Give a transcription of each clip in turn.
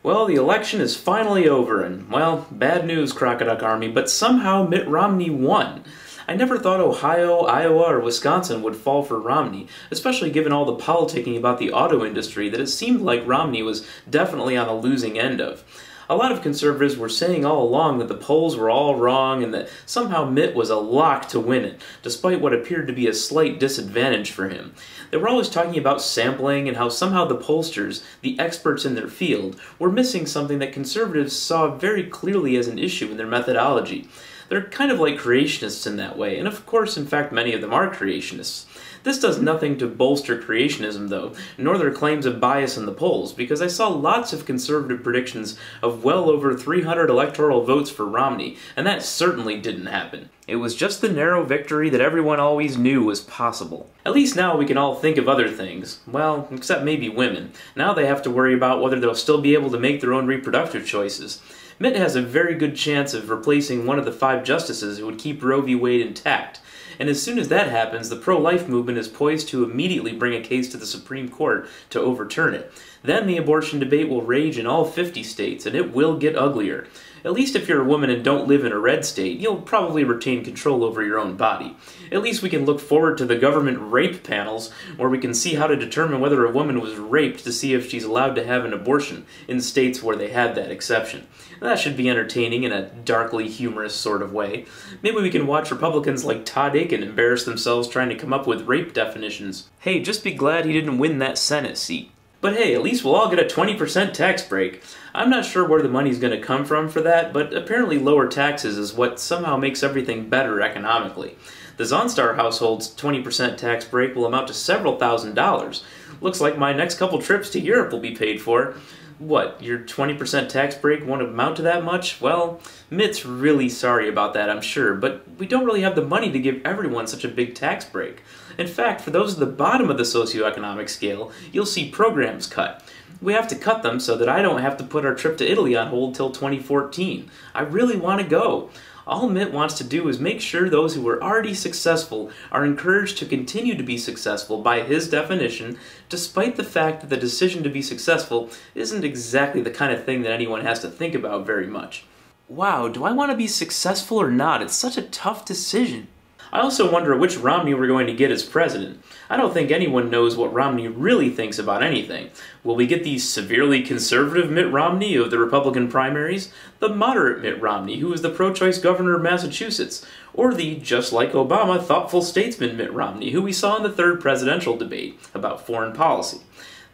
Well, the election is finally over, and, well, bad news, Crocodile Army, but somehow Mitt Romney won. I never thought Ohio, Iowa, or Wisconsin would fall for Romney, especially given all the politicking about the auto industry that it seemed like Romney was definitely on the losing end of. A lot of conservatives were saying all along that the polls were all wrong and that somehow Mitt was a lock to win it, despite what appeared to be a slight disadvantage for him. They were always talking about sampling and how somehow the pollsters, the experts in their field, were missing something that conservatives saw very clearly as an issue in their methodology. They're kind of like creationists in that way, and of course, in fact, many of them are creationists. This does nothing to bolster creationism, though, nor their claims of bias in the polls, because I saw lots of conservative predictions of well over 300 electoral votes for Romney, and that certainly didn't happen. It was just the narrow victory that everyone always knew was possible. At least now we can all think of other things. Well, except maybe women. Now they have to worry about whether they'll still be able to make their own reproductive choices. Mitt has a very good chance of replacing one of the 5 justices who would keep Roe v. Wade intact. And as soon as that happens, the pro-life movement is poised to immediately bring a case to the Supreme Court to overturn it. Then the abortion debate will rage in all 50 states, and it will get uglier. At least if you're a woman and don't live in a red state, you'll probably retain control over your own body. At least we can look forward to the government rape panels, where we can see how to determine whether a woman was raped to see if she's allowed to have an abortion in states where they have that exception. That should be entertaining in a darkly humorous sort of way. Maybe we can watch Republicans like Todd Aiken embarrass themselves trying to come up with rape definitions. Hey, just be glad he didn't win that Senate seat. But hey, at least we'll all get a 20% tax break. I'm not sure where the money's going to come from for that, but apparently lower taxes is what somehow makes everything better economically. The Zaunstar household's 20% tax break will amount to several $1,000s. Looks like my next couple trips to Europe will be paid for. What, your 20% tax break won't amount to that much? Well, Mitt's really sorry about that, I'm sure, but we don't really have the money to give everyone such a big tax break. In fact, for those at the bottom of the socioeconomic scale, you'll see programs cut. We have to cut them so that I don't have to put our trip to Italy on hold till 2014. I really want to go. All Mitt wants to do is make sure those who are already successful are encouraged to continue to be successful by his definition, despite the fact that the decision to be successful isn't exactly the kind of thing that anyone has to think about very much. Wow, do I want to be successful or not? It's such a tough decision. I also wonder which Romney we're going to get as president. I don't think anyone knows what Romney really thinks about anything. Will we get the severely conservative Mitt Romney of the Republican primaries, the moderate Mitt Romney, who is the pro-choice governor of Massachusetts, or the, just like Obama, thoughtful statesman Mitt Romney, who we saw in the 3rd presidential debate about foreign policy?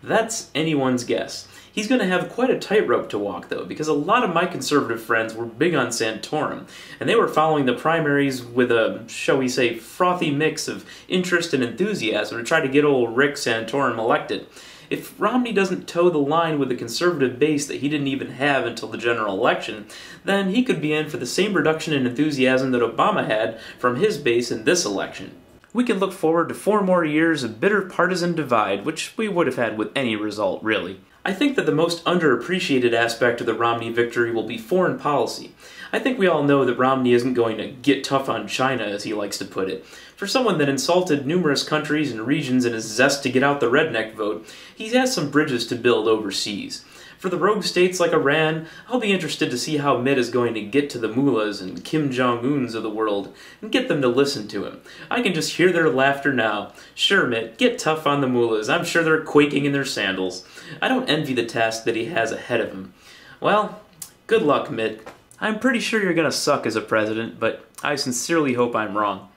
That's anyone's guess. He's going to have quite a tightrope to walk, though, because a lot of my conservative friends were big on Santorum, and they were following the primaries with a, shall we say, frothy mix of interest and enthusiasm to try to get old Rick Santorum elected. If Romney doesn't toe the line with the conservative base that he didn't even have until the general election, then he could be in for the same reduction in enthusiasm that Obama had from his base in this election. We can look forward to 4 more years of bitter partisan divide, which we would have had with any result, really. I think that the most underappreciated aspect of the Romney victory will be foreign policy. I think we all know that Romney isn't going to get tough on China, as he likes to put it. For someone that insulted numerous countries and regions in his zest to get out the redneck vote, he has some bridges to build overseas. For the rogue states like Iran, I'll be interested to see how Mitt is going to get to the mullahs and Kim Jong-uns of the world and get them to listen to him. I can just hear their laughter now. Sure, Mitt, get tough on the mullahs. I'm sure they're quaking in their sandals. I don't envy the task that he has ahead of him. Well, good luck, Mitt. I'm pretty sure you're gonna suck as a president, but I sincerely hope I'm wrong.